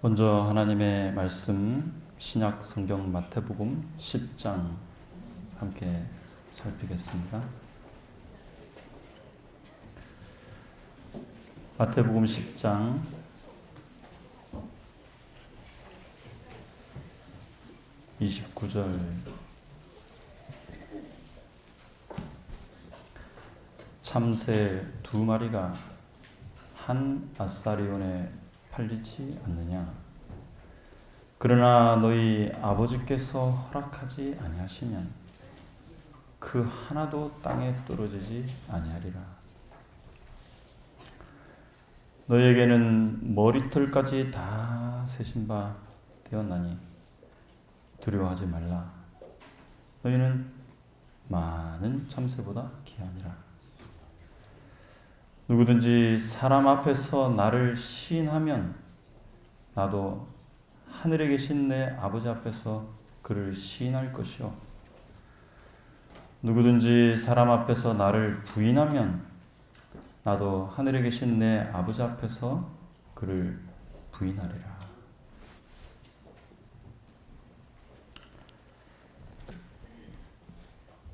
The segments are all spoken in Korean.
먼저 하나님의 말씀 신약 성경 마태복음 10장 함께 살피겠습니다. 마태복음 10장 29절 참새 2마리가 한 아사리온에 팔리지 않느냐? 그러나 너희 아버지께서 허락하지 아니하시면 그 하나도 땅에 떨어지지 아니하리라. 너희에게는 머리털까지 다 세신 바 되었나니 두려워하지 말라. 너희는 많은 참새보다 귀하니라. 누구든지 사람 앞에서 나를 시인하면 나도 하늘에 계신 내 아버지 앞에서 그를 시인할 것이요, 누구든지 사람 앞에서 나를 부인하면 나도 하늘에 계신 내 아버지 앞에서 그를 부인하리라.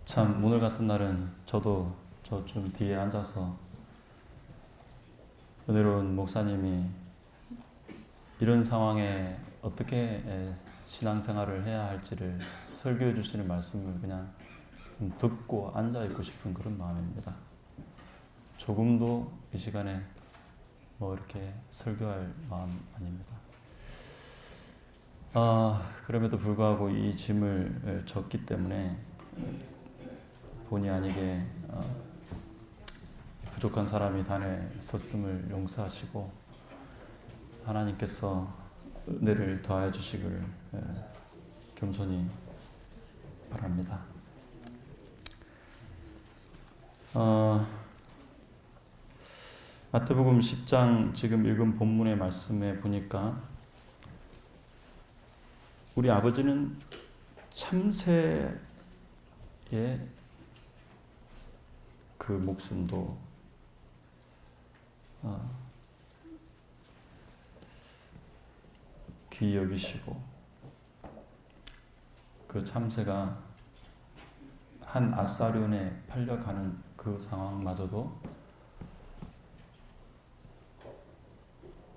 참 오늘 같은 날은 저도 저좀 뒤에 앉아서 은혜로운 목사님이 이런 상황에 어떻게 신앙생활을 해야 할지를 설교해 주시는 말씀을 그냥 좀 듣고 앉아있고 싶은 그런 마음입니다. 조금도 이 시간에 뭐 이렇게 설교할 마음 아닙니다. 그럼에도 불구하고 이 짐을 졌기 때문에 본의 아니게 부족한 사람이 단에 섰음을 용서하시고 하나님께서 은혜를 더하여 주시기를 겸손히 바랍니다. 마태복음 10장 지금 읽은 본문의 말씀에 보니까 우리 아버지는 참새의 그 목숨도 귀히 여기시고 그 참새가 한 아사리온에 팔려가는 그 상황마저도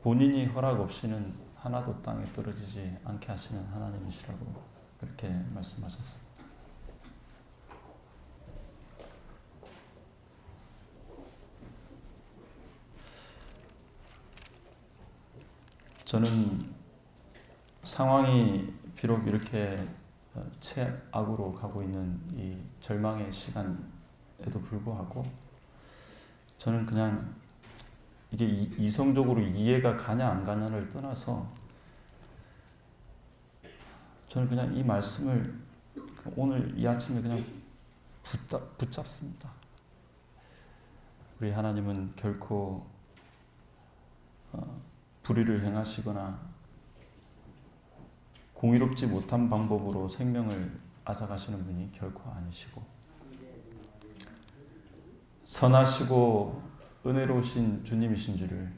본인이 허락 없이는 하나도 땅에 떨어지지 않게 하시는 하나님이시라고 그렇게 말씀하셨습니다. 저는 상황이 비록 이렇게 최악으로 가고 있는 이 절망의 시간에도 불구하고 저는 그냥 이게 이성적으로 이해가 가냐 안 가냐를 떠나서 저는 그냥 이 말씀을 오늘 이 아침에 그냥 붙잡습니다. 우리 하나님은 결코 불의를 행하시거나 공의롭지 못한 방법으로 생명을 앗아가시는 분이 결코 아니시고 선하시고 은혜로우신 주님이신 줄을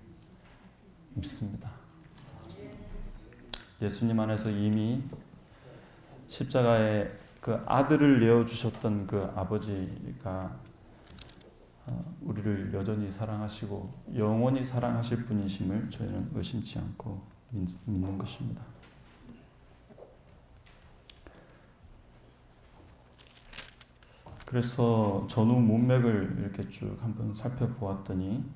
믿습니다. 예수님 안에서 이미 십자가에 그 아들을 내어주셨던 그 아버지가 우리를 여전히 사랑하시고 영원히 사랑하실 분이심을 저희는 의심치 않고 믿는 것입니다. 그래서 전후 문맥을 이렇게 쭉 한번 살펴보았더니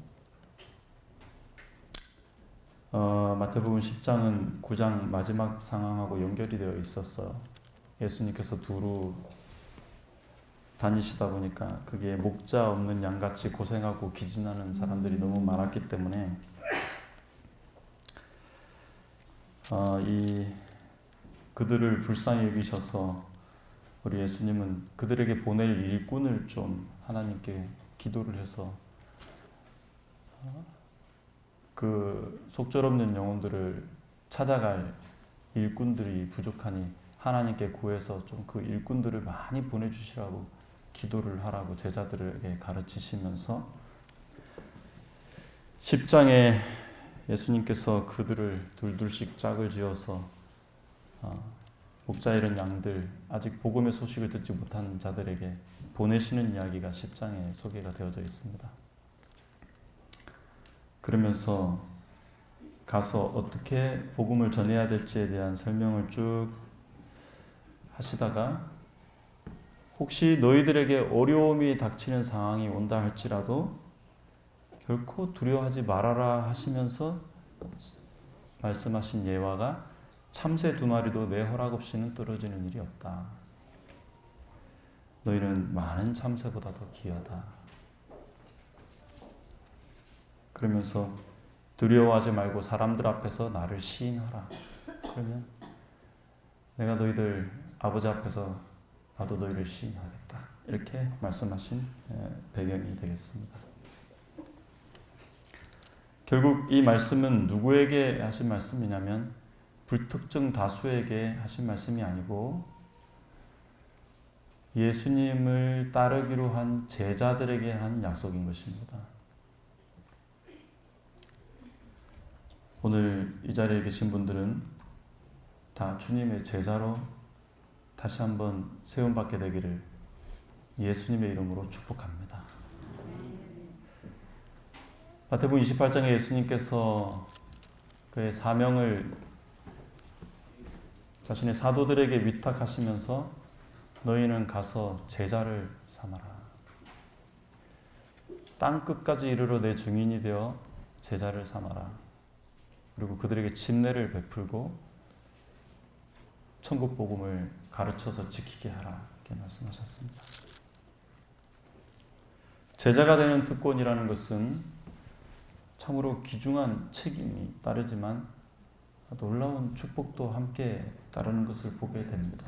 마태복음 10장은 9장 마지막 상황하고 연결이 되어 있었어요. 예수님께서 두루 다니시다 보니까 그게 목자 없는 양같이 고생하고 기진하는 사람들이 너무 많았기 때문에 그들을 불쌍히 여기셔서 우리 예수님은 그들에게 보낼 일꾼을 좀 하나님께 기도를 해서 그 속절없는 영혼들을 찾아갈 일꾼들이 부족하니 하나님께 구해서 좀 그 일꾼들을 많이 보내주시라고 기도를 하라고 제자들에게 가르치시면서 10장에 예수님께서 그들을 둘둘씩 짝을 지어서 목자 잃은 양들, 아직 복음의 소식을 듣지 못한 자들에게 보내시는 이야기가 10장에 소개가 되어져 있습니다. 그러면서 가서 어떻게 복음을 전해야 될지에 대한 설명을 쭉 하시다가 혹시 너희들에게 어려움이 닥치는 상황이 온다 할지라도 결코 두려워하지 말아라 하시면서 말씀하신 예화가 참새 2마리도 내 허락 없이는 떨어지는 일이 없다. 너희는 많은 참새보다 더 귀하다. 그러면서 두려워하지 말고 사람들 앞에서 나를 시인하라. 그러면 내가 너희들 아버지 앞에서 나도 너희를 시인하겠다. 이렇게 말씀하신 배경이 되겠습니다. 결국 이 말씀은 누구에게 하신 말씀이냐면 불특정 다수에게 하신 말씀이 아니고 예수님을 따르기로 한 제자들에게 한 약속인 것입니다. 오늘 이 자리에 계신 분들은 다 주님의 제자로 다시 한번 세움받게 되기를 예수님의 이름으로 축복합니다. 마태복음 28장에 예수님께서 그의 사명을 자신의 사도들에게 위탁하시면서 너희는 가서 제자를 삼아라. 땅 끝까지 이르러 내 증인이 되어 제자를 삼아라. 그리고 그들에게 침례를 베풀고 천국 복음을 가르쳐서 지키게 하라. 이렇게 말씀하셨습니다. 제자가 되는 특권이라는 것은 참으로 귀중한 책임이 따르지만 놀라운 축복도 함께 따르는 것을 보게 됩니다.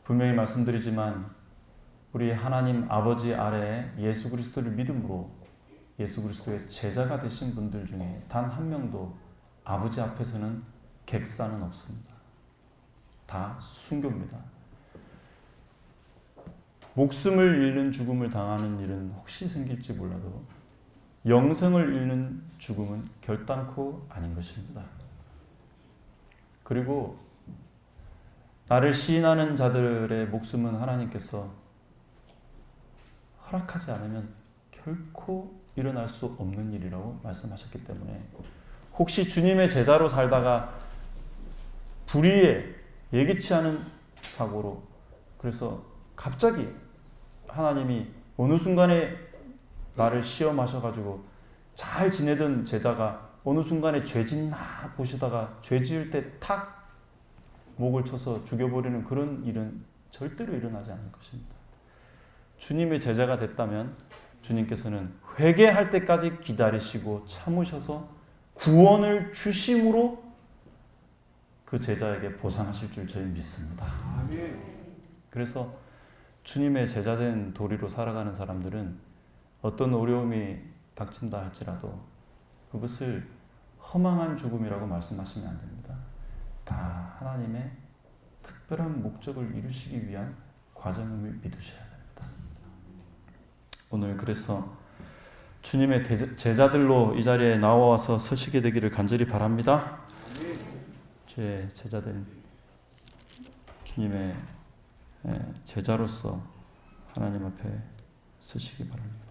분명히 말씀드리지만 우리 하나님 아버지 아래에 예수 그리스도를 믿음으로 예수 그리스도의 제자가 되신 분들 중에 단 한 명도 아버지 앞에서는 객사는 없습니다. 다 순교입니다. 목숨을 잃는 죽음을 당하는 일은 혹시 생길지 몰라도 영생을 잃는 죽음은 결단코 아닌 것입니다. 그리고 나를 시인하는 자들의 목숨은 하나님께서 허락하지 않으면 결코 일어날 수 없는 일이라고 말씀하셨기 때문에 혹시 주님의 제자로 살다가 불의에 예기치 않은 사고로 그래서 갑자기 하나님이 어느 순간에 나를 시험하셔가지고 잘 지내던 제자가 어느 순간에 죄 짓나 보시다가 죄 지을 때 탁 목을 쳐서 죽여버리는 그런 일은 절대로 일어나지 않을 것입니다. 주님의 제자가 됐다면 주님께서는 회개할 때까지 기다리시고 참으셔서 구원을 주심으로 그 제자에게 보상하실 줄 저희 믿습니다. 그래서 주님의 제자된 도리로 살아가는 사람들은 어떤 어려움이 닥친다 할지라도 그것을 허망한 죽음이라고 말씀하시면 안 됩니다. 다 하나님의 특별한 목적을 이루시기 위한 과정을 믿으셔야 됩니다. 오늘 그래서 주님의 제자들로 이 자리에 나와서 서시게 되기를 간절히 바랍니다. 주의 제자된 주님의 제자로서 하나님 앞에 서시기 바랍니다.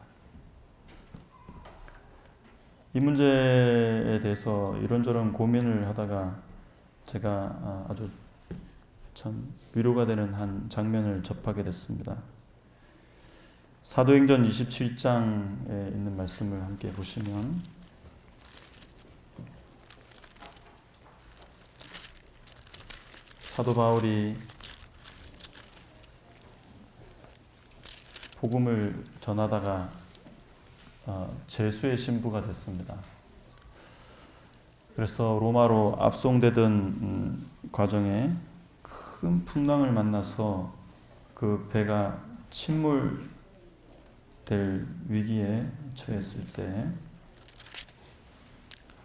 이 문제에 대해서 이런저런 고민을 하다가 제가 아주 참 위로가 되는 한 장면을 접하게 됐습니다. 사도행전 27장에 있는 말씀을 함께 보시면 사도 바울이 복음을 전하다가 제수의 신부가 됐습니다. 그래서 로마로 압송되던 과정에 큰 풍랑을 만나서 그 배가 침몰될 위기에 처했을 때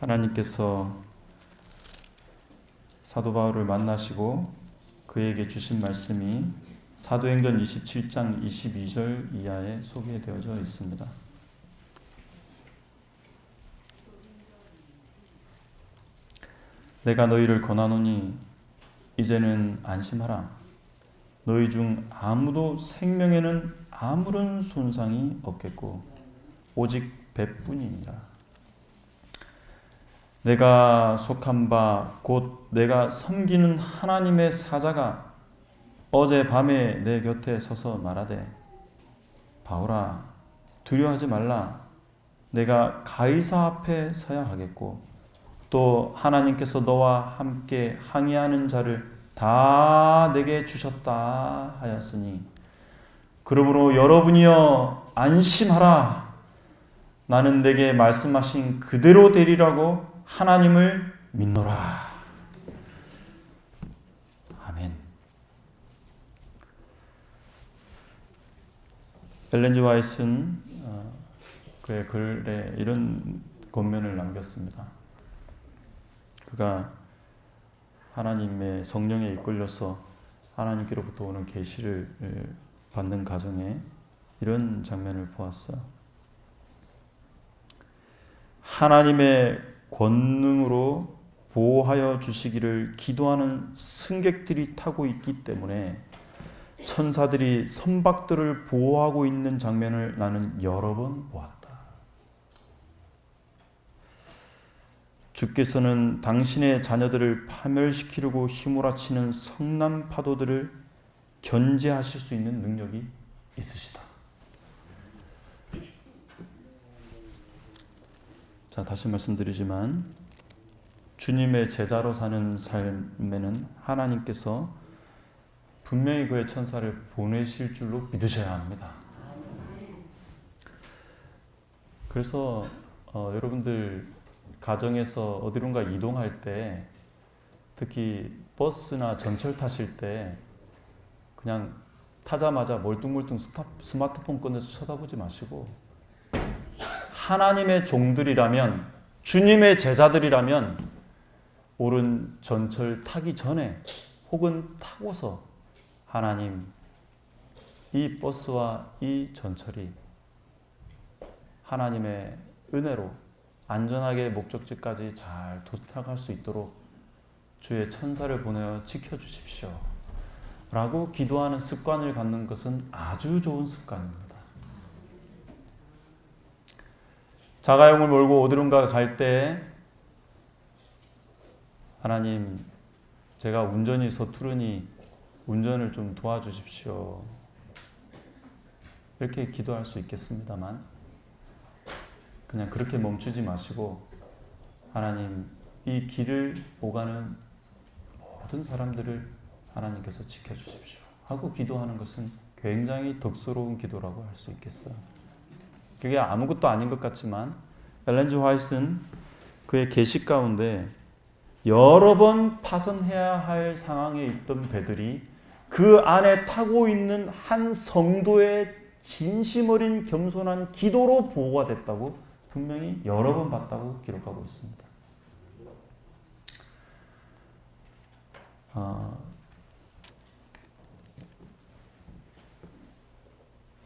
하나님께서 사도 바울을 만나시고 그에게 주신 말씀이 사도행전 27장 22절 이하에 소개되어져 있습니다. 내가 너희를 권하노니 이제는 안심하라. 너희 중 아무도 생명에는 아무런 손상이 없겠고 오직 배뿐이니라. 내가 속한 바 곧 내가 섬기는 하나님의 사자가 어젯밤에 내 곁에 서서 말하되 바울아 두려워하지 말라. 내가 가이사 앞에 서야 하겠고 또 하나님께서 너와 함께 항의하는 자를 다 내게 주셨다 하였으니 그러므로 여러분이여 안심하라. 나는 내게 말씀하신 그대로 되리라고 하나님을 믿노라. 아멘. 엘렌 G. 화이트는 그의 글에 이런 권면을 남겼습니다. 그가 하나님의 성령에 이끌려서 하나님께로부터 오는 계시를 받는 가정에 이런 장면을 보았어요. 하나님의 권능으로 보호하여 주시기를 기도하는 승객들이 타고 있기 때문에 천사들이 선박들을 보호하고 있는 장면을 나는 여러 번 보았다. 주께서는 당신의 자녀들을 파멸시키려고 휘몰아치는 성난 파도들을 견제하실 수 있는 능력이 있으시다. 자, 다시 말씀드리지만 주님의 제자로 사는 삶에는 하나님께서 분명히 그의 천사를 보내실 줄로 믿으셔야 합니다. 그래서 여러분들 가정에서 어디론가 이동할 때 특히 버스나 전철 타실 때 그냥 타자마자 멀뚱멀뚱 스마트폰 꺼내서 쳐다보지 마시고 하나님의 종들이라면 주님의 제자들이라면 옳은 전철 타기 전에 혹은 타고서 하나님 이 버스와 이 전철이 하나님의 은혜로 안전하게 목적지까지 잘 도착할 수 있도록 주의 천사를 보내어 지켜주십시오 라고 기도하는 습관을 갖는 것은 아주 좋은 습관입니다. 자가용을 몰고 어디론가 갈 때 하나님 제가 운전이 서투르니 운전을 좀 도와주십시오 이렇게 기도할 수 있겠습니다만 그냥 그렇게 멈추지 마시고 하나님 이 길을 오가는 모든 사람들을 하나님께서 지켜주십시오 하고 기도하는 것은 굉장히 덕스러운 기도라고 할 수 있겠어요. 그게 아무것도 아닌 것 같지만 엘렌 G. 화이트는 그의 계시 가운데 여러 번 파손해야 할 상황에 있던 배들이 그 안에 타고 있는 한 성도의 진심 어린 겸손한 기도로 보호가 됐다고 분명히 여러 번 봤다고 기록하고 있습니다.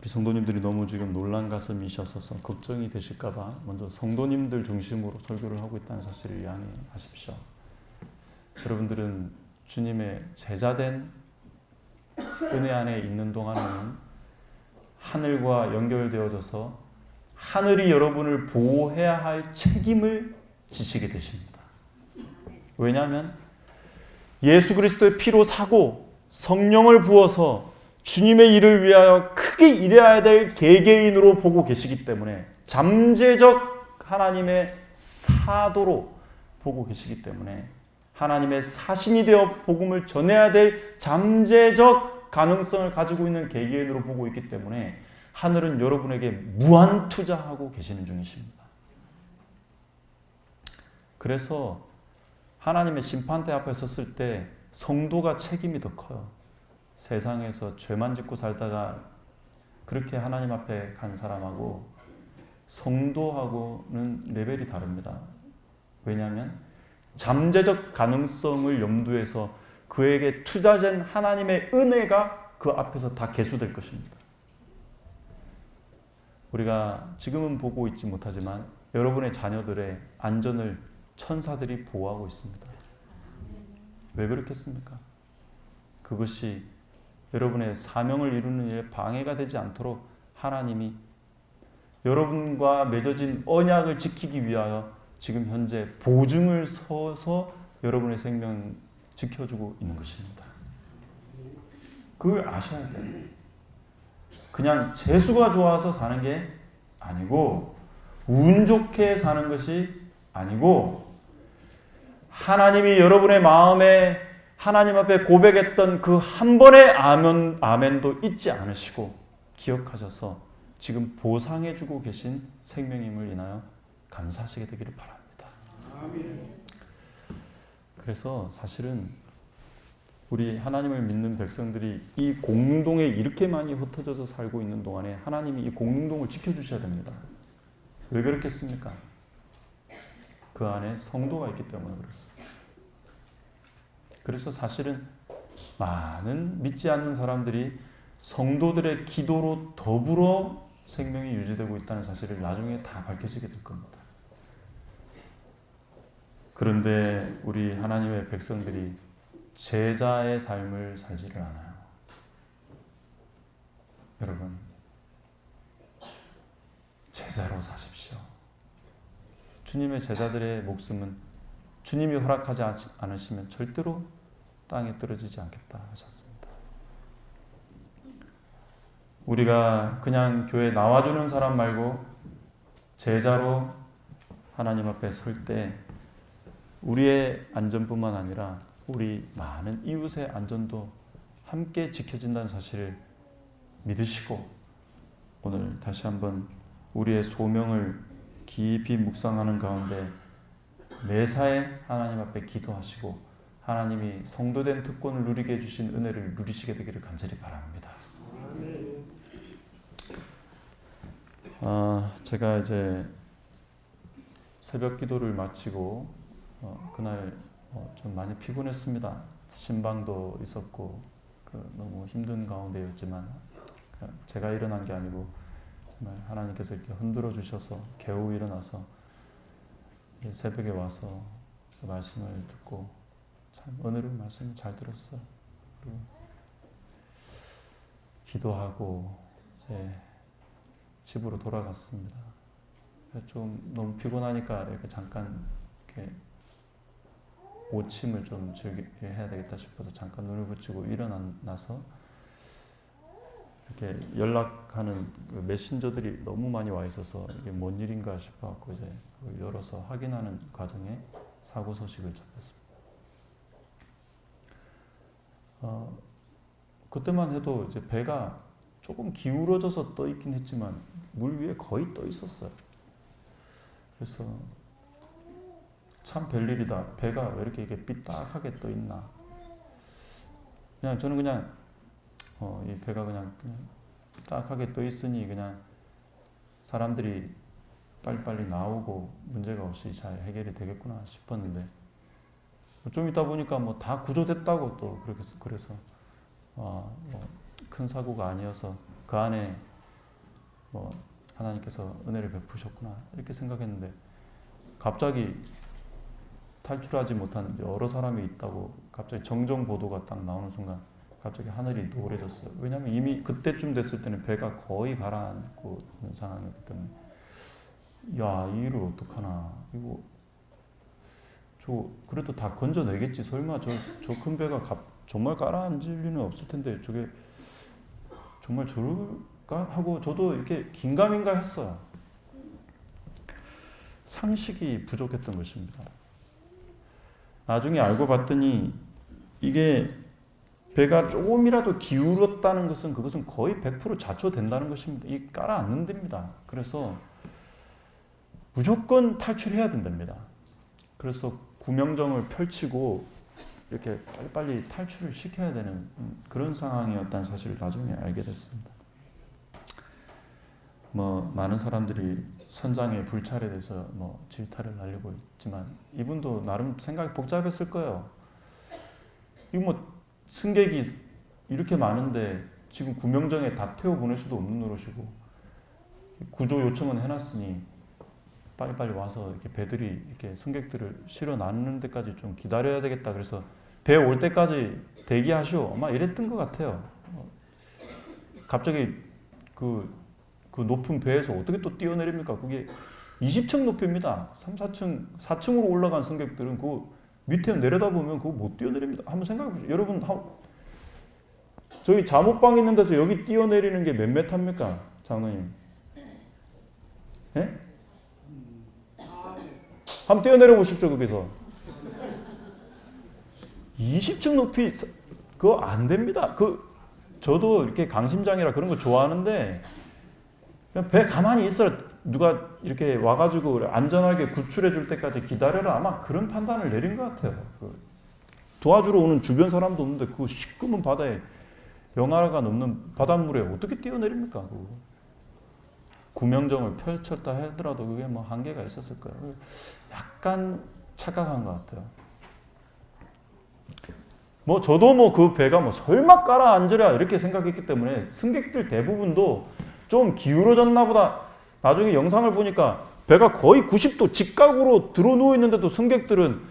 우리 성도님들이 너무 지금 놀란 가슴이셔서 걱정이 되실까봐 먼저 성도님들 중심으로 설교를 하고 있다는 사실을 양해하십시오. 여러분들은 주님의 제자된 은혜 안에 있는 동안에는 하늘과 연결되어져서 하늘이 여러분을 보호해야 할 책임을 지시게 되십니다. 왜냐하면 예수 그리스도의 피로 사고 성령을 부어서 주님의 일을 위하여 크게 일해야 될 개개인으로 보고 계시기 때문에 잠재적 하나님의 사도로 보고 계시기 때문에 하나님의 사신이 되어 복음을 전해야 될 잠재적 가능성을 가지고 있는 개개인으로 보고 있기 때문에 하늘은 여러분에게 무한 투자하고 계시는 중이십니다. 그래서 하나님의 심판대 앞에 섰을 때 성도가 책임이 더 커요. 세상에서 죄만 짓고 살다가 그렇게 하나님 앞에 간 사람하고 성도하고는 레벨이 다릅니다. 왜냐하면 잠재적 가능성을 염두에서 그에게 투자된 하나님의 은혜가 그 앞에서 다 계수될 것입니다. 우리가 지금은 보고 있지 못하지만 여러분의 자녀들의 안전을 천사들이 보호하고 있습니다. 왜 그렇겠습니까? 그것이 여러분의 사명을 이루는 일에 방해가 되지 않도록 하나님이 여러분과 맺어진 언약을 지키기 위하여 지금 현재 보증을 서서 여러분의 생명 지켜주고 있는 것입니다. 그걸 아셔야 돼요. 그냥 재수가 좋아서 사는 게 아니고 운 좋게 사는 것이 아니고 하나님이 여러분의 마음에 하나님 앞에 고백했던 그 한 번의 아멘도 잊지 않으시고 기억하셔서 지금 보상해주고 계신 생명임을 인하여 감사하시게 되기를 바랍니다. 그래서 사실은 우리 하나님을 믿는 백성들이 이 공동에 이렇게 많이 흩어져서 살고 있는 동안에 하나님이 이 공동을 지켜주셔야 됩니다. 왜 그렇겠습니까? 그 안에 성도가 있기 때문에 그렇습니다. 그래서 사실은 많은 믿지 않는 사람들이 성도들의 기도로 더불어 생명이 유지되고 있다는 사실을 나중에 다 밝혀지게 될 겁니다. 그런데 우리 하나님의 백성들이 제자의 삶을 살지를 않아요. 여러분, 제자로 사십시오. 주님의 제자들의 목숨은 주님이 허락하지 않으시면 절대로 땅에 떨어지지 않겠다 하셨습니다. 우리가 그냥 교회에 나와주는 사람 말고 제자로 하나님 앞에 설 때 우리의 안전뿐만 아니라 우리 많은 이웃의 안전도 함께 지켜진다는 사실을 믿으시고 오늘 다시 한번 우리의 소명을 깊이 묵상하는 가운데 매사에 하나님 앞에 기도하시고 하나님이 성도된 특권을 누리게 해주신 은혜를 누리시게 되기를 간절히 바랍니다. 제가 이제 새벽 기도를 마치고 그날 좀 많이 피곤했습니다. 신방도 있었고 너무 힘든 가운데였지만 제가 일어난 게 아니고 정말 하나님께서 이렇게 흔들어 주셔서 겨우 일어나서 새벽에 와서 말씀을 듣고 참 은혜로운 말씀을 잘 들었어요. 그리고 기도하고 이제 집으로 돌아갔습니다. 좀 너무 피곤하니까 이렇게 잠깐 이렇게 오침을 좀 해야 되겠다 싶어서 잠깐 눈을 붙이고 일어나서 이렇게 연락하는 그 메신저들이 너무 많이 와 있어서 이게 뭔 일인가 싶어갖고 이제 그걸 열어서 확인하는 과정에 사고 소식을 접했습니다. 그때만 해도 이제 배가 조금 기울어져서 떠 있긴 했지만 물 위에 거의 떠 있었어요. 그래서 참 별일이다. 배가 왜 이렇게 삐딱하게 떠 있나. 저는 그냥 이 배가 그냥 삐딱하게 떠 있으니 그냥 사람들이 빨리빨리 나오고 문제가 없이 잘 해결이 되겠구나 싶었는데 좀 있다 보니까 뭐 다 구조됐다고 또 그래서 큰 사고가 아니어서 그 안에 뭐 하나님께서 은혜를 베푸셨구나 이렇게 생각했는데 갑자기 탈출하지 못한 여러 사람이 있다고 갑자기 정정 보도가 딱 나오는 순간 갑자기 하늘이 노래졌어요. 왜냐하면 이미 그때쯤 됐을 때는 배가 거의 가라앉고 있는 상황이었기 때문에 야, 이 일을 어떡하나. 이거 그래도 다 건져내겠지. 설마 저 큰 배가 정말 가라앉을 리는 없을 텐데 저게 정말 저럴까? 하고 저도 이렇게 긴가민가 했어요. 상식이 부족했던 것입니다. 나중에 알고 봤더니 이게 배가 조금이라도 기울었다는 것은 그것은 거의 100% 자초된다는 것입니다. 이 깔아앉는 됩니다. 그래서 무조건 탈출해야 된답니다. 그래서 구명정을 펼치고 이렇게 빨리빨리 탈출을 시켜야 되는 그런 상황이었다는 사실을 나중에 알게 됐습니다. 많은 사람들이 선장의 불찰에 대해서 질타를 날리고 있지만 이분도 나름 생각이 복잡했을 거예요. 이거 승객이 이렇게 많은데 지금 구명정에 다 태워 보낼 수도 없는 노릇이고 구조 요청은 해놨으니 빨리빨리 와서 이렇게 배들이 이렇게 승객들을 실어 놨는 데까지 좀 기다려야 되겠다. 그래서 배 올 때까지 대기하시오. 아마 이랬던 것 같아요. 갑자기 그 높은 배에서 어떻게 또 뛰어내립니까? 그게 20층 높이입니다. 3, 4층, 4층으로 올라간 승객들은 그 밑에 내려다보면 그거 못 뛰어내립니다. 한번 생각해 보세요. 여러분, 저기 잠옷방 있는 데서 여기 뛰어내리는 게 몇 메타입니까? 장로님. 예? 한번 뛰어내려 보십시오, 거기서. 20층 높이, 그거 안 됩니다. 저도 이렇게 강심장이라 그런 거 좋아하는데, 그냥 배 가만히 있어. 누가 이렇게 와가지고 안전하게 구출해 줄 때까지 기다려라. 아마 그런 판단을 내린 것 같아요. 도와주러 오는 주변 사람도 없는데 그 시커먼 바다에 영하가 넘는 바닷물에 어떻게 뛰어내립니까? 구명정을 펼쳤다 하더라도 그게 뭐 한계가 있었을 거예요. 약간 착각한 것 같아요. 저도 그 배가 설마 깔아앉으랴 이렇게 생각했기 때문에 승객들 대부분도 좀 기울어졌나 보다. 나중에 영상을 보니까 배가 거의 90도 직각으로 들어 누워 있는데도 승객들은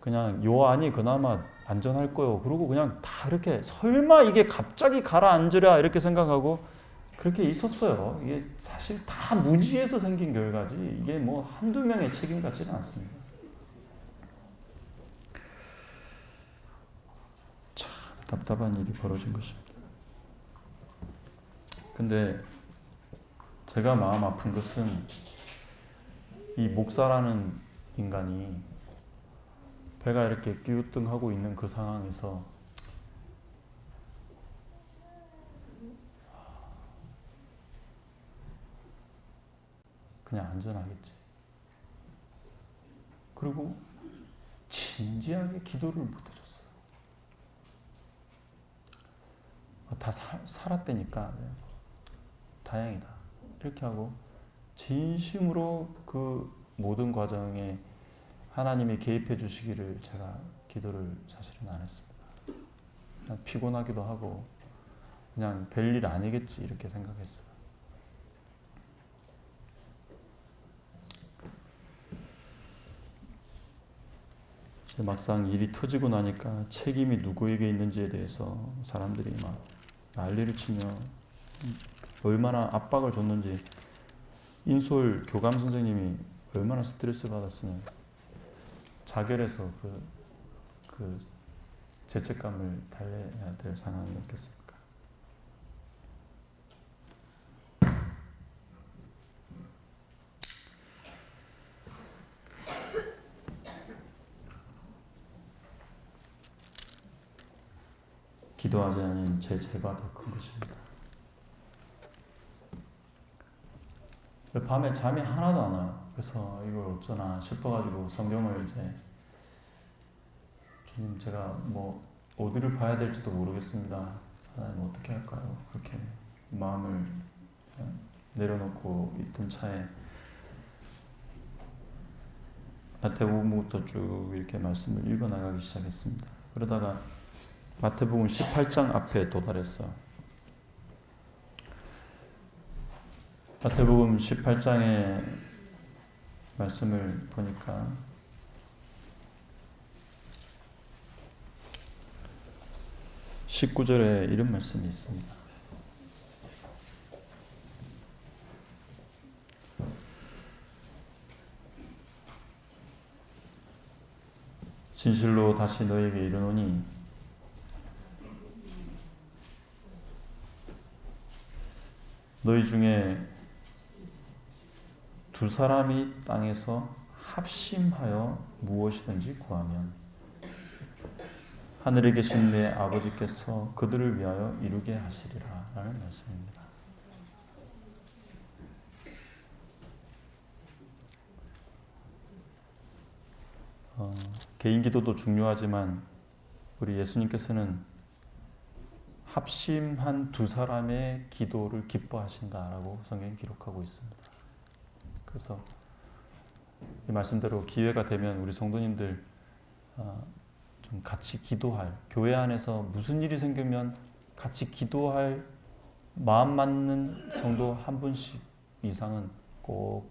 그냥 요 안이 그나마 안전할 거요. 그러고 그냥 다 이렇게 설마 이게 갑자기 가라앉으랴 이렇게 생각하고 그렇게 있었어요. 이게 사실 다 무지에서 생긴 결과지 이게 한두 명의 책임 같지는 않습니다. 참 답답한 일이 벌어진 것입니다. 근데 제가 마음 아픈 것은 이 목사라는 인간이 배가 이렇게 기우뚱하고 있는 그 상황에서 그냥 안전하겠지. 그리고 진지하게 기도를 못 해줬어요. 다 살았다니까 다행이다. 이렇게 하고 진심으로 그 모든 과정에 하나님이 개입해 주시기를 제가 기도를 사실은 안 했습니다. 그냥 피곤하기도 하고 그냥 별일 아니겠지 이렇게 생각했어요. 막상 일이 터지고 나니까 책임이 누구에게 있는지에 대해서 사람들이 막 난리를 치며 얼마나 압박을 줬는지 인솔 교감 선생님이 얼마나 스트레스 받았으면 자결해서 그 죄책감을 달래야 될 상황이었겠습니까? 기도하지 않은 제 죄가 더 큰 것입니다. 밤에 잠이 하나도 안 와요. 그래서 이걸 어쩌나 싶어가지고 성경을 이제 주님 제가 어디를 봐야 될지도 모르겠습니다. 하나님 어떻게 할까요? 그렇게 마음을 내려놓고 있던 차에 마태복음부터 쭉 이렇게 말씀을 읽어나가기 시작했습니다. 그러다가 마태복음 18장 앞에 도달했어요. 마태복음 18장의 말씀을 보니까 19절에 이런 말씀이 있습니다. 진실로 다시 너에게 이르노니 너희 중에 두 사람이 땅에서 합심하여 무엇이든지 구하면 하늘에 계신 내 아버지께서 그들을 위하여 이루게 하시리라 라는 말씀입니다. 개인 기도도 중요하지만 우리 예수님께서는 합심한 두 사람의 기도를 기뻐하신다라고 성경이 기록하고 있습니다. 그래서 이 말씀대로 기회가 되면 우리 성도님들 좀 같이 기도할, 교회 안에서 무슨 일이 생기면 같이 기도할 마음 맞는 성도 한 분씩 이상은 꼭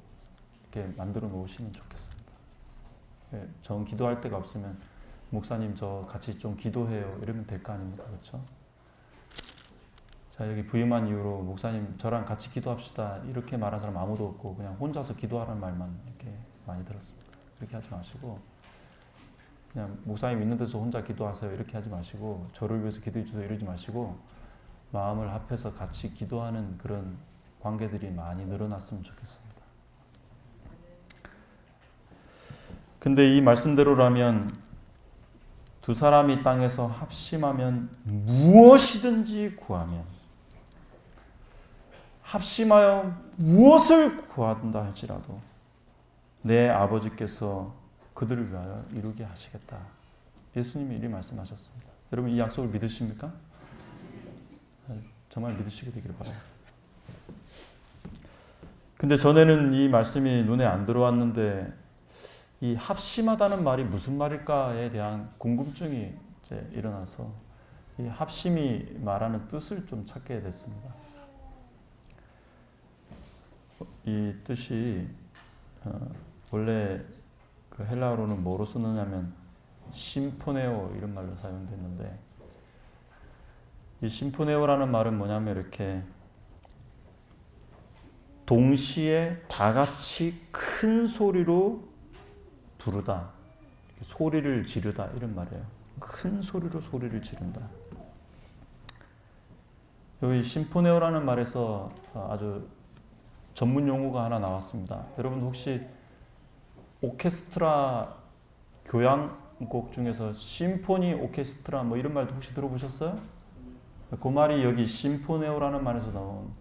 이렇게 만들어 놓으시면 좋겠습니다. 전 기도할 데가 없으면 목사님 저 같이 좀 기도해요 이러면 될 거 아닙니까? 그렇죠? 자, 여기 부임한 이후로 목사님 저랑 같이 기도합시다 이렇게 말하는 사람 아무도 없고 그냥 혼자서 기도하라는 말만 이렇게 많이 들었습니다. 그렇게 하지 마시고 그냥 목사님 있는 데서 혼자 기도하세요 이렇게 하지 마시고 저를 위해서 기도해 주세요 이러지 마시고 마음을 합해서 같이 기도하는 그런 관계들이 많이 늘어났으면 좋겠습니다. 근데 이 말씀대로라면 두 사람이 땅에서 합심하면 무엇이든지 구하면 합심하여 무엇을 구한다 할지라도 내 아버지께서 그들을 위하여 이루게 하시겠다. 예수님이 이렇게 말씀하셨습니다. 여러분 이 약속을 믿으십니까? 정말 믿으시게 되기를 바라요. 근데 전에는 이 말씀이 눈에 안 들어왔는데 이 합심하다는 말이 무슨 말일까에 대한 궁금증이 이제 일어나서 이 합심이 말하는 뜻을 좀 찾게 됐습니다. 이 뜻이 원래 그 헬라어로는 뭐로 쓰느냐면 심포네오 이런 말로 사용됐는데 이 심포네오라는 말은 뭐냐면 이렇게 동시에 다 같이 큰 소리로 부르다, 소리를 지르다 이런 말이에요. 큰 소리로 소리를 지른다. 여기 심포네오라는 말에서 아주 전문 용어가 하나 나왔습니다. 여러분 혹시 오케스트라 교향곡 중에서 심포니 오케스트라 뭐 이런 말도 혹시 들어보셨어요? 그 말이 여기 심포네오라는 말에서 나온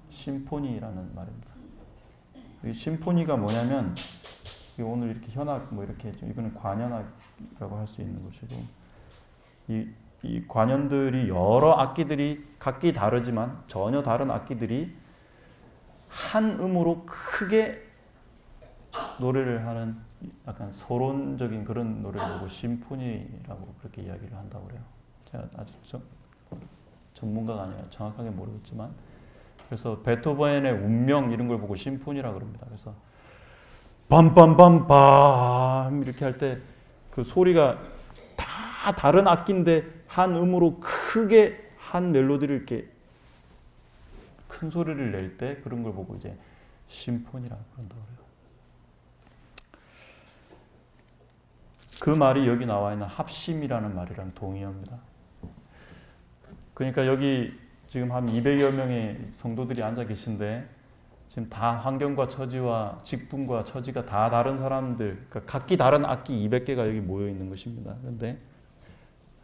심포니라는 말입니다. 이 심포니가 뭐냐면 오늘 이렇게 현악 뭐 이렇게 이거는 관현악이라고 할 수 있는 것이고 이 관현들이 여러 악기들이 각기 다르지만 전혀 다른 악기들이 한 음으로 크게 노래를 하는 약간 서론적인 그런 노래를 보고 심포니라고 그렇게 이야기를 한다고 그래요. 제가 아직 전문가가 아니라 정확하게 모르겠지만 그래서 베토벤의 운명 이런 걸 보고 심포니라고 그럽니다. 그래서 빰빰빰빰 이렇게 할 때 그 소리가 다 다른 악기인데 한 음으로 크게 한 멜로디를 이렇게 큰 소리를 낼 때 그런 걸 보고 이제 심포니라고 그런다고 그래요. 그 말이 여기 나와 있는 합심이라는 말이랑 동의어입니다. 그러니까 여기 지금 한 200여 명의 성도들이 앉아 계신데 지금 다 환경과 처지와 직분과 처지가 다 다른 사람들, 그러니까 각기 다른 악기 200개가 여기 모여 있는 것입니다. 그런데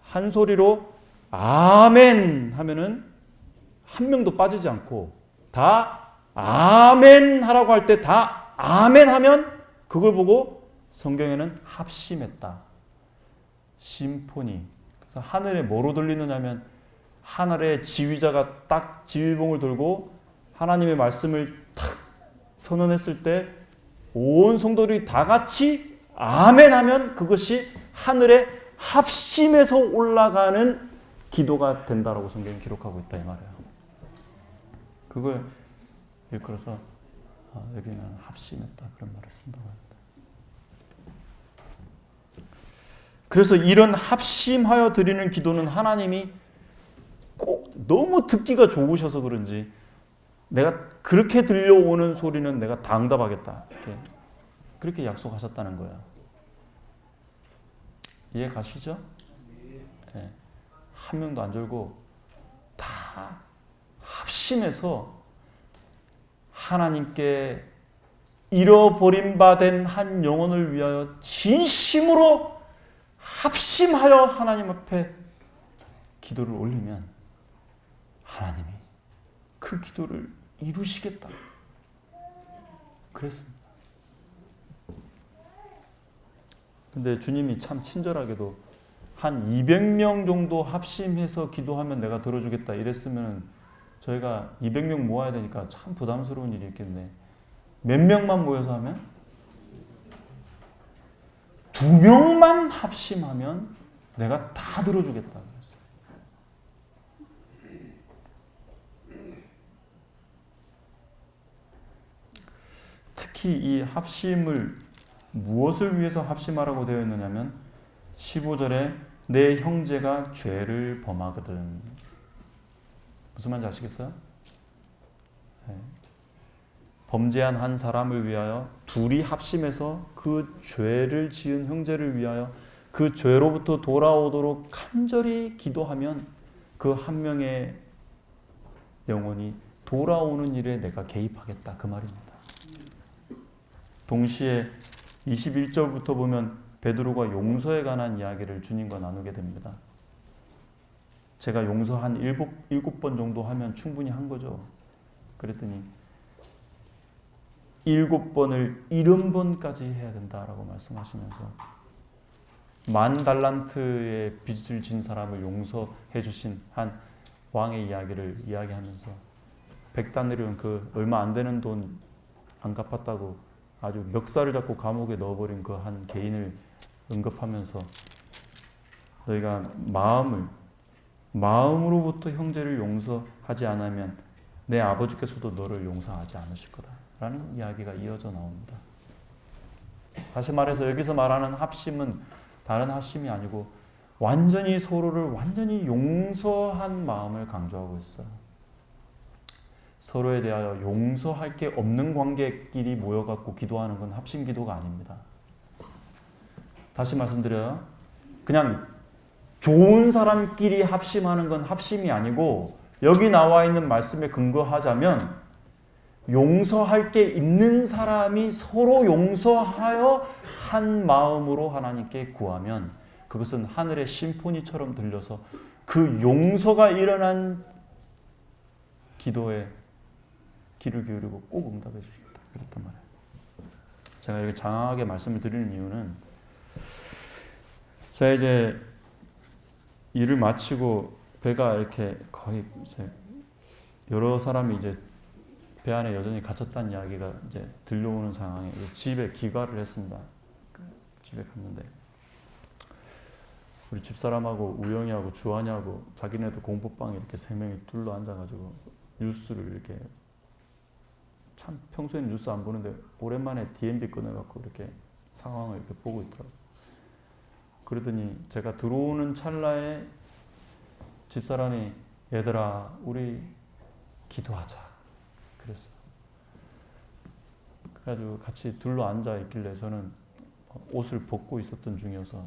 한 소리로 아멘 하면은 한 명도 빠지지 않고 다 아멘 하라고 할 때 다 아멘 하면 그걸 보고 성경에는 합심했다. 심포니. 그래서 하늘에 뭐로 들리느냐면 하늘의 지휘자가 딱 지휘봉을 들고 하나님의 말씀을 탁 선언했을 때 온 성도들이 다 같이 아멘 하면 그것이 하늘에 합심해서 올라가는 기도가 된다라고 성경이 기록하고 있다 이 말이에요. 그걸 일컬어서 여기는 합심했다 그런 말을 쓴다고 합니다. 그래서 이런 합심하여 드리는 기도는 하나님이 꼭 너무 듣기가 좋으셔서 그런지 내가 그렇게 들려오는 소리는 내가 다 응답하겠다. 그렇게 약속하셨다는 거예요. 이해 가시죠? 네. 한 명도 안 졸고 다 합심해서 하나님께 잃어버림 바 된 한 영혼을 위하여 진심으로 합심하여 하나님 앞에 기도를 올리면 하나님이 그 기도를 이루시겠다. 그랬습니다. 근데 주님이 참 친절하게도 한 200명 정도 합심해서 기도하면 내가 들어주겠다 이랬으면 저희가 200명 모아야 되니까 참 부담스러운 일이 있겠네. 몇 명만 모여서 하면? 2명만 합심하면 내가 다 들어주겠다 그랬어요. 특히 이 합심을 무엇을 위해서 합심하라고 되어 있느냐면 15절에 내 형제가 죄를 범하거든. 무슨 말인지 아시겠어요? 네. 범죄한 한 사람을 위하여 둘이 합심해서 그 죄를 지은 형제를 위하여 그 죄로부터 돌아오도록 간절히 기도하면 그 한 명의 영혼이 돌아오는 일에 내가 개입하겠다, 그 말입니다. 동시에 21절부터 보면 베드로가 용서에 관한 이야기를 주님과 나누게 됩니다. 제가 용서 한 7번 정도 하면 충분히 한 거죠. 그랬더니 7번을 70번까지 해야 된다라고 말씀하시면서 10,000달란트의 빚을 진 사람을 용서해 주신 한 왕의 이야기를 이야기하면서 100다나리온 그 얼마 안 되는 돈 안 갚았다고 아주 멱살을 잡고 감옥에 넣어버린 그 한 개인을 언급하면서 너희가 마음으로부터 형제를 용서하지 않으면 내 아버지께서도 너를 용서하지 않으실 거다라는 이야기가 이어져 나옵니다. 다시 말해서 여기서 말하는 합심은 다른 합심이 아니고 완전히 서로를 완전히 용서한 마음을 강조하고 있어요. 서로에 대하여 용서할 게 없는 관계끼리 모여갖고 기도하는 건 합심 기도가 아닙니다. 다시 말씀드려요. 그냥 좋은 사람끼리 합심하는 건 합심이 아니고 여기 나와 있는 말씀에 근거하자면 용서할 게 있는 사람이 서로 용서하여 한 마음으로 하나님께 구하면 그것은 하늘의 심포니처럼 들려서 그 용서가 일어난 기도에 귀를 기울이고 꼭 응답해 주시겠다. 그랬단 말이에요. 제가 이렇게 장황하게 말씀을 드리는 이유는 제가 이제 일을 마치고 배가 이렇게 거의 이제 여러 사람이 이제 배 안에 여전히 갇혔다는 이야기가 이제 들려오는 상황에 집에 귀가를 했습니다. 집에 갔는데 우리 집사람하고 우영이하고 주한이하고 자기네도 공부방에 이렇게 3명이 둘러 앉아가지고 뉴스를 이렇게 참 평소에는 뉴스 안 보는데 오랜만에 DMB 꺼내갖고 이렇게 상황을 이렇게 보고 있더라고요. 그러더니 제가 들어오는 찰나에 집사람이 얘들아 우리 기도하자 그랬어요. 그래가지고 같이 둘러 앉아 있길래 저는 옷을 벗고 있었던 중이어서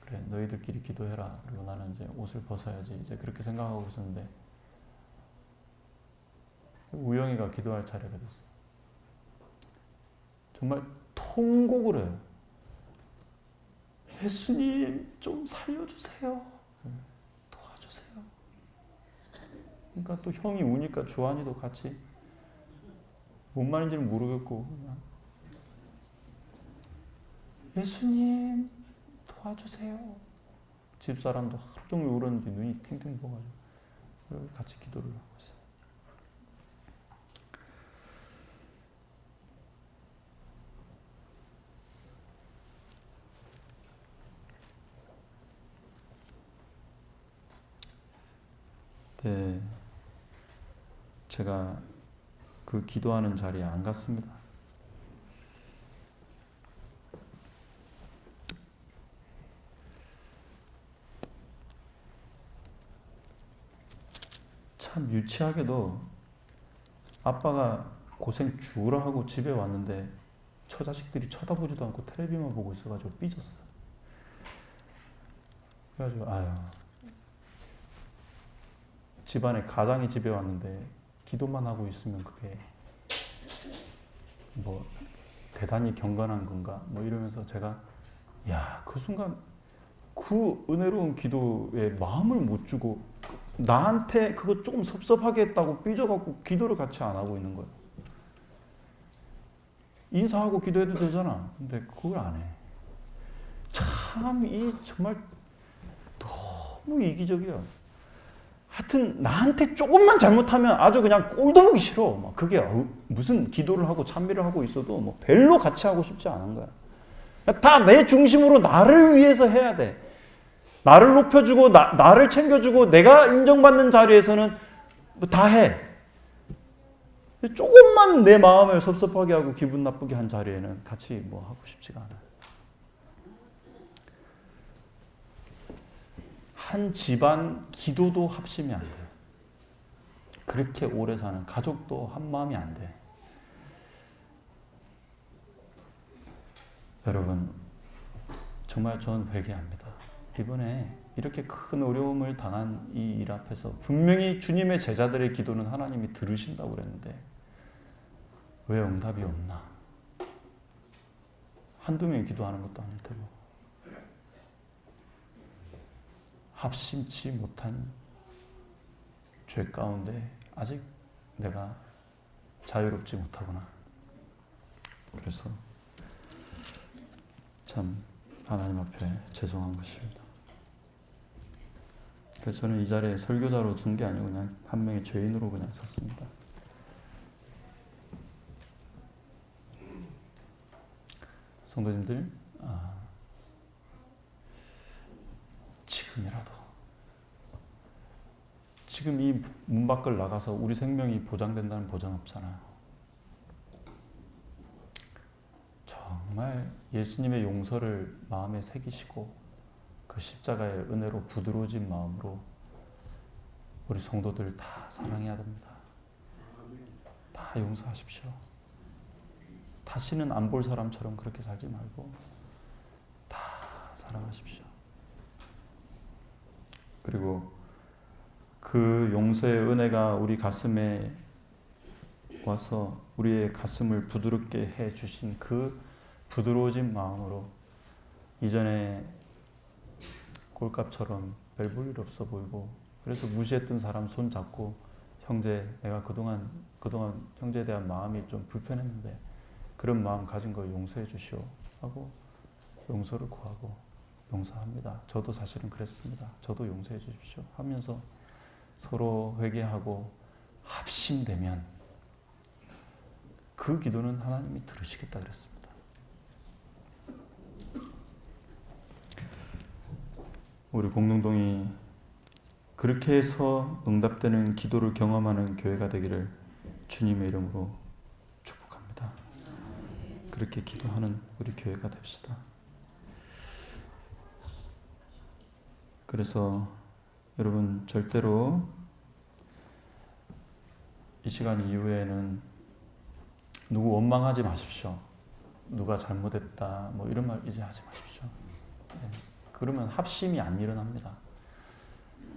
그래 너희들끼리 기도해라. 그리고 나는 이제 옷을 벗어야지 이제 그렇게 생각하고 있었는데 우영이가 기도할 차례가 됐어요. 정말 통곡을 해요. 예수님 좀 살려주세요. 도와주세요. 그러니까 또 형이 우니까 주한이도 같이 뭔 말인지는 모르겠고 그냥 예수님 도와주세요. 집사람도 하루 종일 울었는데 눈이 팅팅 부어가지고 같이 기도를 하고 있어요. 네, 제가 그 기도하는 자리에 안 갔습니다. 참 유치하게도 아빠가 고생 죽으라 하고 집에 왔는데 처자식들이 쳐다보지도 않고 텔레비만 보고 있어가지고 삐졌어요. 그래가지고 아유 집안에 가장이 집에 왔는데 기도만 하고 있으면 그게 뭐 대단히 경건한 건가 뭐 이러면서 제가 그 순간 그 은혜로운 기도에 마음을 못 주고 나한테 그거 조금 섭섭하게 했다고 삐져갖고 기도를 같이 안 하고 있는 거예요. 인사하고 기도해도 되잖아. 근데 그걸 안 해. 참 정말 너무 이기적이야. 하여튼 나한테 조금만 잘못하면 아주 그냥 꼴도 보기 싫어. 막 그게 무슨 기도를 하고 찬미를 하고 있어도 뭐 별로 같이 하고 싶지 않은 거야. 다 내 중심으로 나를 위해서 해야 돼. 나를 높여주고 나를 챙겨주고 내가 인정받는 자리에서는 뭐 다 해. 조금만 내 마음을 섭섭하게 하고 기분 나쁘게 한 자리에는 같이 뭐 하고 싶지가 않아요. 한 집안 기도도 합심이 안 돼요. 그렇게 오래 사는 가족도 한 마음이 안 돼. 여러분, 정말 저는 회개합니다. 이번에 이렇게 큰 어려움을 당한 이 일 앞에서 분명히 주님의 제자들의 기도는 하나님이 들으신다고 그랬는데 왜 응답이 없나? 한두 명이 기도하는 것도 아닐 테고 합심치 못한 죄 가운데 아직 내가 자유롭지 못하구나. 그래서 참 하나님 앞에 죄송한 것입니다. 그래서 저는 이 자리에 설교자로 준 게 아니고 그냥 한 명의 죄인으로 그냥 섰습니다. 성도님들, 지금이라도 지금 이 문 밖을 나가서 우리 생명이 보장된다는 보장 없잖아요. 정말 예수님의 용서를 마음에 새기시고 그 십자가의 은혜로 부드러워진 마음으로 우리 성도들 다 사랑해야 됩니다. 다 용서하십시오. 다시는 안 볼 사람처럼 그렇게 살지 말고 다 사랑하십시오. 그리고 그 용서의 은혜가 우리 가슴에 와서 우리의 가슴을 부드럽게 해 주신 그 부드러워진 마음으로 이전에 꼴값처럼 별 볼 일 없어 보이고 그래서 무시했던 사람 손 잡고 형제, 내가 그동안 형제에 대한 마음이 좀 불편했는데 그런 마음 가진 거 용서해 주시오 하고 용서를 구하고 용서합니다. 저도 사실은 그랬습니다. 저도 용서해 주십시오 하면서 서로 회개하고 합심되면 그 기도는 하나님이 들으시겠다 그랬습니다. 우리 공릉동이 그렇게 해서 응답되는 기도를 경험하는 교회가 되기를 주님의 이름으로 축복합니다. 그렇게 기도하는 우리 교회가 됩시다. 그래서 여러분 절대로 이 시간 이후에는 누구 원망하지 마십시오. 누가 잘못했다 뭐 이런 말 이제 하지 마십시오. 그러면 합심이 안 일어납니다.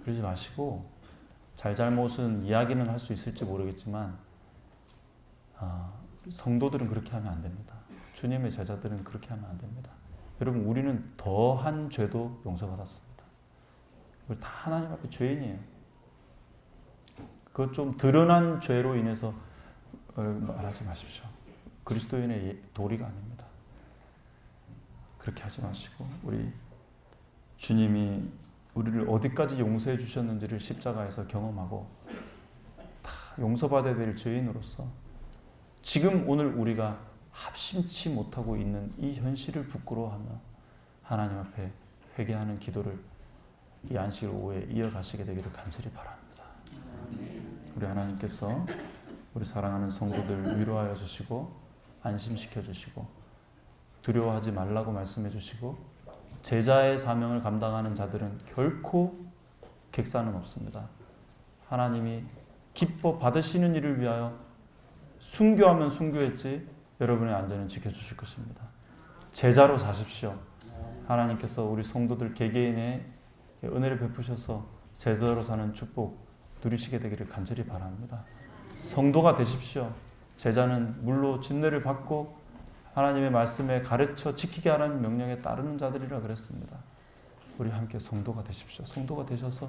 그러지 마시고 잘잘못은 이야기는 할 수 있을지 모르겠지만 성도들은 그렇게 하면 안 됩니다. 주님의 제자들은 그렇게 하면 안 됩니다. 여러분 우리는 더한 죄도 용서받았습니다. 우리 다 하나님 앞에 죄인이에요. 그 좀 드러난 죄로 인해서 말하지 마십시오. 그리스도인의 도리가 아닙니다. 그렇게 하지 마시고 우리 주님이 우리를 어디까지 용서해 주셨는지를 십자가에서 경험하고 다 용서받아야 될 죄인으로서 지금 오늘 우리가 합심치 못하고 있는 이 현실을 부끄러워하며 하나님 앞에 회개하는 기도를 이 안식 오후에 이어가시게 되기를 간절히 바랍니다. 우리 하나님께서 우리 사랑하는 성도들 위로하여 주시고 안심시켜 주시고 두려워하지 말라고 말씀해 주시고 제자의 사명을 감당하는 자들은 결코 객사는 없습니다. 하나님이 기뻐 받으시는 일을 위하여 순교하면 순교했지 여러분의 안전은 지켜주실 것입니다. 제자로 사십시오. 하나님께서 우리 성도들 개개인의 은혜를 베푸셔서 제자로 사는 축복 누리시게 되기를 간절히 바랍니다. 성도가 되십시오. 제자는 물로 진례를 받고 하나님의 말씀에 가르쳐 지키게 하라는 명령에 따르는 자들이라 그랬습니다. 우리 함께 성도가 되십시오. 성도가 되셔서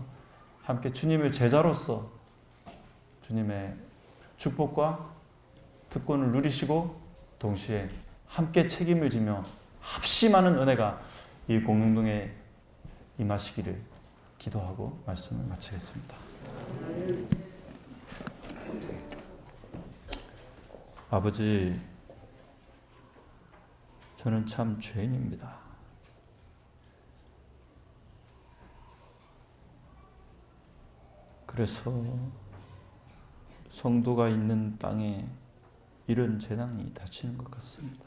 함께 주님의 제자로서 주님의 축복과 특권을 누리시고 동시에 함께 책임을 지며 합심하는 은혜가 이 공릉동에 임하시기를 기도하고 말씀을 마치겠습니다. 아버지, 저는 참 죄인입니다. 그래서 성도가 있는 땅에 이런 재난이 닥치는 것 같습니다.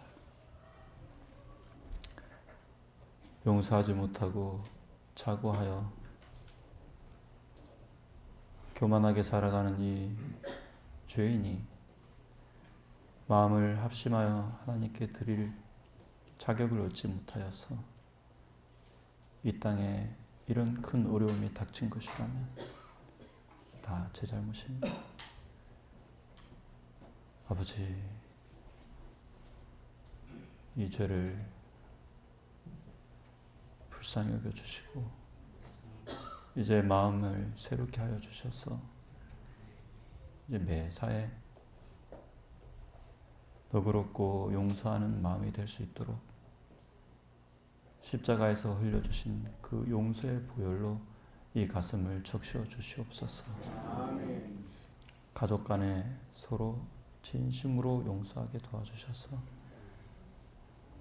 용서하지 못하고 자고하여 교만하게 살아가는 이 죄인이 마음을 합심하여 하나님께 드릴 자격을 얻지 못하여서 이 땅에 이런 큰 어려움이 닥친 것이라면 다 제 잘못입니다. 아버지, 이 죄를 불쌍히 여겨주시고 이제 마음을 새롭게 하여 주셔서 이제 매사에 너그럽고 용서하는 마음이 될 수 있도록 십자가에서 흘려주신 그 용서의 보혈로 이 가슴을 적셔 주시옵소서. 아멘. 가족 간에 서로 진심으로 용서하게 도와주셔서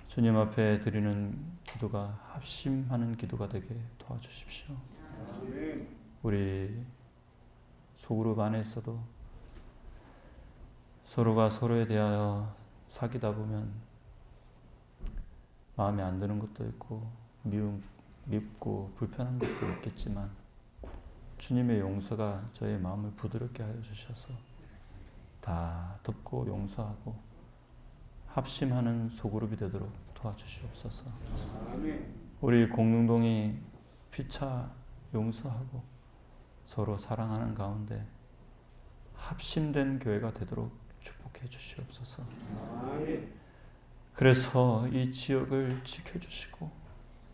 주님 앞에 드리는 기도가 합심하는 기도가 되게 도와주십시오. 아멘. 우리 소그룹 안에서도 서로가 서로에 대하여 사귀다 보면 마음에 안 드는 것도 있고 밉고 불편한 것도 있겠지만 주님의 용서가 저의 마음을 부드럽게 하여 주셔서 다 덮고 용서하고 합심하는 소그룹이 되도록 도와주시옵소서. 우리 공릉동이 피차 용서하고 서로 사랑하는 가운데 합심된 교회가 되도록 축복해 주시옵소서. 그래서 이 지역을 지켜주시고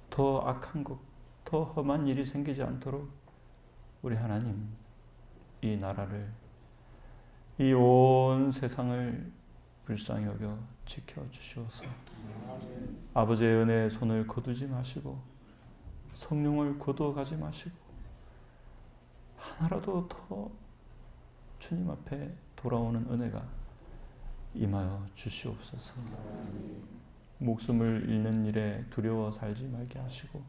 더 악한 것, 더 험한 일이 생기지 않도록 우리 하나님 이 나라를, 이 온 세상을 불쌍히 여겨 지켜주시옵소서. 아버지의 은혜의 손을 거두지 마시고 성령을 거두어가지 마시고 하나라도 더 주님 앞에 돌아오는 은혜가 임하여 주시옵소서. 목숨을 잃는 일에 두려워 살지 말게 하시고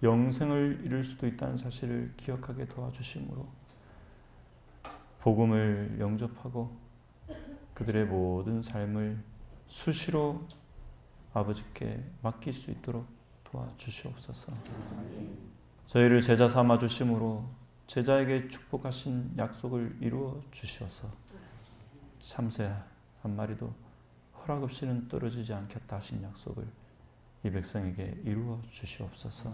영생을 잃을 수도 있다는 사실을 기억하게 도와주심으로 복음을 영접하고 그들의 모든 삶을 수시로 아버지께 맡길 수 있도록 도와주시옵소서. 저희를 제자 삼아 주심으로 제자에게 축복하신 약속을 이루어 주셔서 참새 한 마리도 허락 없이는 떨어지지 않겠다 하신 약속을 이 백성에게 이루어 주시옵소서.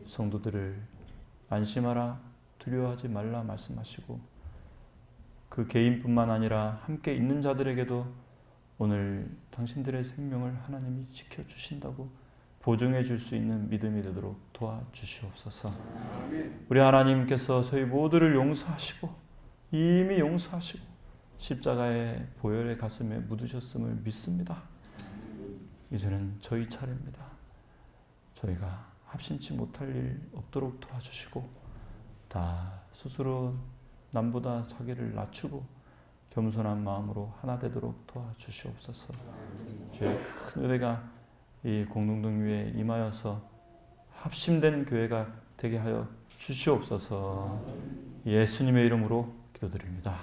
성도들을 안심하라, 두려워하지 말라 말씀하시고 그 개인뿐만 아니라 함께 있는 자들에게도 오늘 당신들의 생명을 하나님이 지켜주신다고 보증해 줄 수 있는 믿음이 되도록 도와주시옵소서. 우리 하나님께서 저희 모두를 용서하시고 이미 용서하시고 십자가의 보혈의 가슴에 묻으셨음을 믿습니다. 이제는 저희 차례입니다. 저희가 합심치 못할 일 없도록 도와주시고 다 스스로 남보다 자기를 낮추고 겸손한 마음으로 하나 되도록 도와주시옵소서. 주의 큰 은혜가 이 공릉동 위에 임하여서 합심된 교회가 되게 하여 주시옵소서. 예수님의 이름으로 기도드립니다.